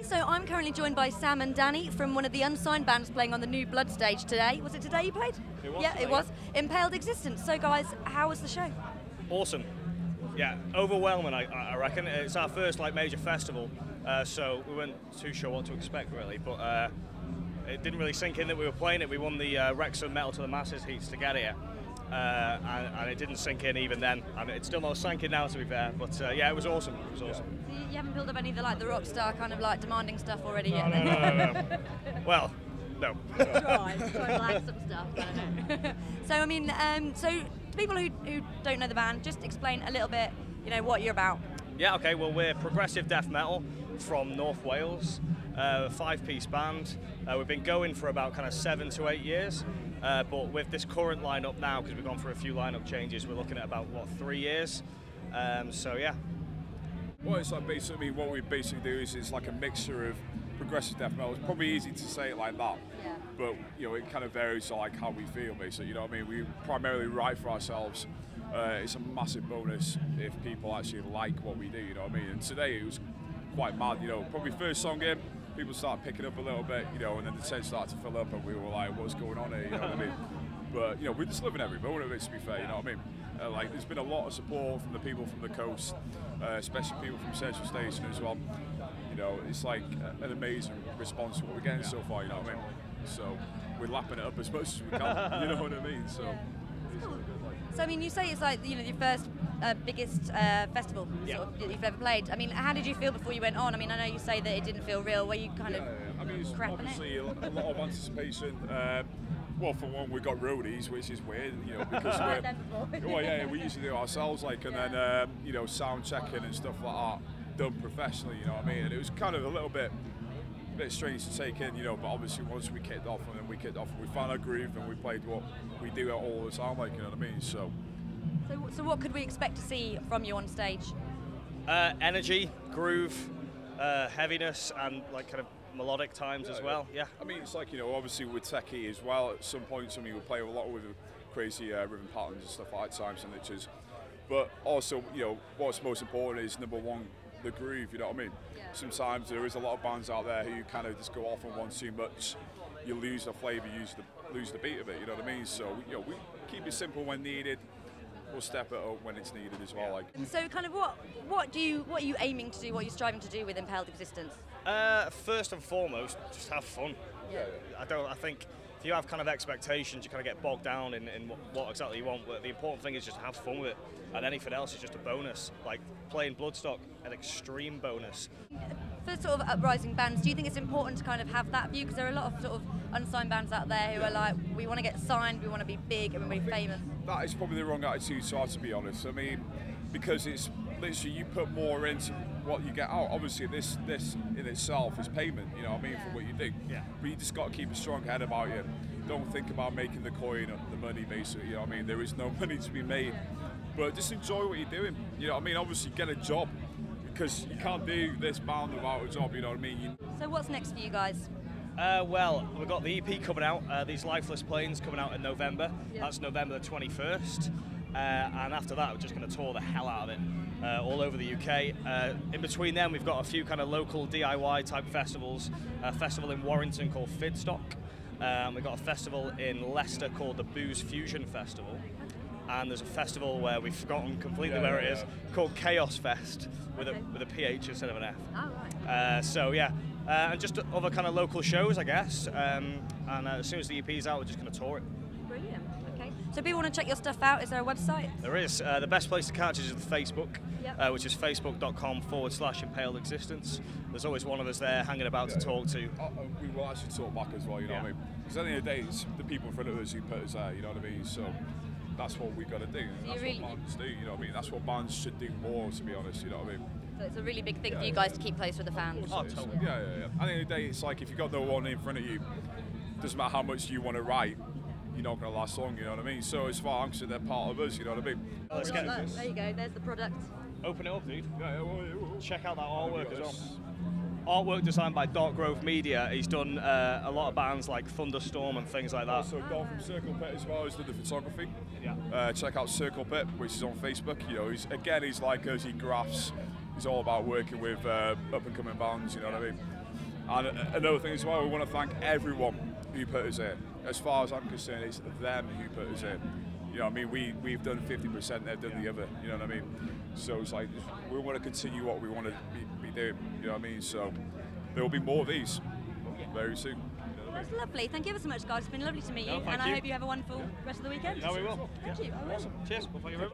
So I'm currently joined by Sam and Danny from one of the unsigned bands playing on the new Blood stage today. Was it today you played? It was. Yeah, today, it was. Impaled Existence. So guys, how was the show? Awesome. Yeah, overwhelming. I reckon it's our first major festival, so we weren't too sure what to expect really. But it didn't really sink in that we were playing it. We won the Wrexham Metal to the Masses heats to get here, and it didn't sink in even then. And it's still not sank in now, to be fair. But yeah, it was awesome. It was awesome. So you haven't built up any of the rock star kind of demanding stuff already yet? No. Well, no. Try to add some stuff. I don't know. So I mean, so to people who don't know the band, just explain a little bit, what you're about. Yeah. Okay. Well, we're progressive death metal from North Wales. A 5-piece band. We've been going for about kind of 7 to 8 years, but with this current lineup now, because we've gone through a few lineup changes, we're looking at about 3 years. So yeah. Well, it's basically what we basically do is it's like a mixture of progressive death metal. It's probably easy to say it like that, Yeah. but it kind of varies to how we feel basically. You know what I mean? We primarily write for ourselves. It's a massive bonus if people actually like what we do. You know what I mean? And today it was quite mad. Probably first song in, people started picking up a little bit. And then the tent started to fill up, and we were like, "What's going on here?" You know what I mean? But we're just living every moment of it. To be fair, you know what I mean? There's been a lot of support from the people from the coast, especially people from Central Station as well. It's like an amazing response to what we're getting so far. You know what I mean? So we're lapping it up as much as we can. You know what I mean? So. Cool. So I mean, you say it's your first biggest festival that you've ever played. I mean, how did you feel before you went on? I mean, I know you say that it didn't feel real. Were you kind of I mean, it's crapping obviously it? a lot of anticipation. Well, for one, we got roadies, which is weird, because we usually do it ourselves, and then sound checking and stuff like that done professionally. You know what I mean? And it was kind of a little bit strange to take in, but obviously once we kicked off, we found our groove and we played what we do all the time, you know what I mean? So what could we expect to see from you on stage? Energy, groove, heaviness, and kind of melodic times as well. Yeah. I mean, it's obviously with techie as well. At some points, we play a lot with crazy rhythm patterns and stuff like time signatures. But also, what's most important is number one, the groove. You know what I mean? Yeah. Sometimes there is a lot of bands out there who kind of just go off on one too much. You lose the flavour, lose the beat of it. You know what I mean? So we keep it simple when needed. We'll step it up when it's needed as well. And so, kind of, what are you aiming to do? What are you striving to do with Impaled Existence? First and foremost, just have fun. Yeah. I think if you have kind of expectations, you kind of get bogged down in what exactly you want. But the important thing is just have fun with it, and anything else is just a bonus. Like playing Bloodstock, an extreme bonus. For sort of uprising bands, do you think it's important to kind of have that view? Because there are a lot of sort of unsigned bands out there who are like, we want to get signed, we want to be big and be famous. That is probably the wrong attitude to have, to be honest. I mean, because it's literally you put more into what you get out. Obviously, this in itself is payment. You know what I mean, for what you do. Yeah. But you just got to keep a strong head about you. Don't think about making the coin or the money, basically. You know what I mean? There is no money to be made. But just enjoy what you're doing. You know what I mean? Obviously, get a job. Because you can't do this band without a job, you know what I mean? So what's next for you guys? Well, we've got the EP coming out, These Lifeless Planes coming out in November. Yeah. That's November the 21st. And after that, we're just going to tour the hell out of it all over the UK. In between them, we've got a few kind of local DIY type festivals. A festival in Warrington called Fidstock. We've got a festival in Leicester called the Booze Fusion Festival. And there's a festival where we've forgotten completely where it is, called Chaos Fest, with a PH instead of an F. Oh, right. So yeah, and just other kind of local shows, I guess. And as soon as the EP's out, we're just going to tour it. Brilliant. Okay. So people want to check your stuff out. Is there a website? There is. The best place to catch us is the Facebook, Yep. which is facebook.com/Impaled Existence. There's always one of us there hanging about to talk to. We will actually talk back as well, you know what I mean? Because at the end of the day, it's the people in front of us who put us there, you know what I mean? So that's what we've got to do. And that's what bands do, you know what I mean? That's what bands should do more, to be honest, you know what I mean? So it's a really big thing for you guys to keep close with the fans. Oh, totally. Yeah. At the end of the day, it's like if you've got no one in front of you, doesn't matter how much you want to write, you're not going to last long, you know what I mean? So as far as I'm concerned, they're part of us, you know what I mean? Let's get There you go, there's the product. Open it up, dude. Yeah. Check out that artwork as well. Artwork designed by Dark Grove Media. He's done a lot of bands like Thunderstorm and things like that. Also, Don from Circle Pit as well has done the photography. Yeah. Check out Circle Pit, which is on Facebook. You know, he's like us, he graphs. He's all about working with up and coming bands, you know what I mean? And another thing as well, we want to thank everyone who put us in. As far as I'm concerned, it's them who put us in. You know what I mean? We've done 50%, they've done the other, you know what I mean? So it's like, we want to continue what we want to be doing, you know what I mean? So there will be more of these very soon. That's lovely. Thank you ever so much, guys. It's been lovely to meet you, and I hope you have a wonderful rest of the weekend. No, we will. Thank you. Awesome. Cheers. Well, thank you very much.